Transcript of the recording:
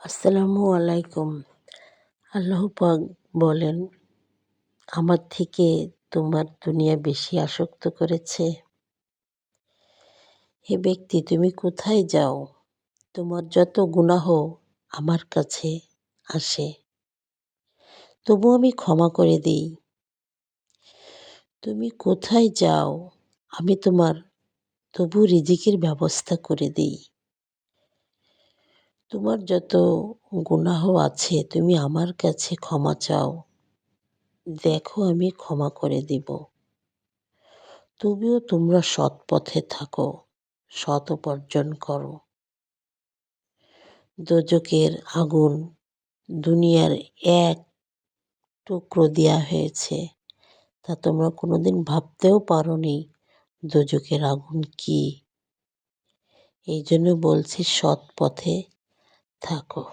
আসসালামু আলাইকুম। আল্লাহ পাক বলেন, আমার থেকে তোমার দুনিয়া বেশি আসক্ত করেছে। হে ব্যক্তি, তুমি কোথায় যাও? তোমার যত গুনাহ আমার কাছে আসে, তবু আমি ক্ষমা করে দিই। তুমি কোথায় যাও? আমি তোমার তবু রিজিকের ব্যবস্থা করে দিই। তোমার যত গুনাহ আছে তুমি আমার কাছে ক্ষমা চাও, দেখো আমি ক্ষমা করে দিব। তবুও তোমরা সৎ পথে থাকো, সৎ উপার্জন করো। দোজখের আগুন দুনিয়ার এক টুকরো দেয়া হয়েছে, তা তোমরা কোনোদিন ভাবতেও পারোনি দোজখের আগুন কি। এই জন্য বলছি সৎ পথে থাকো।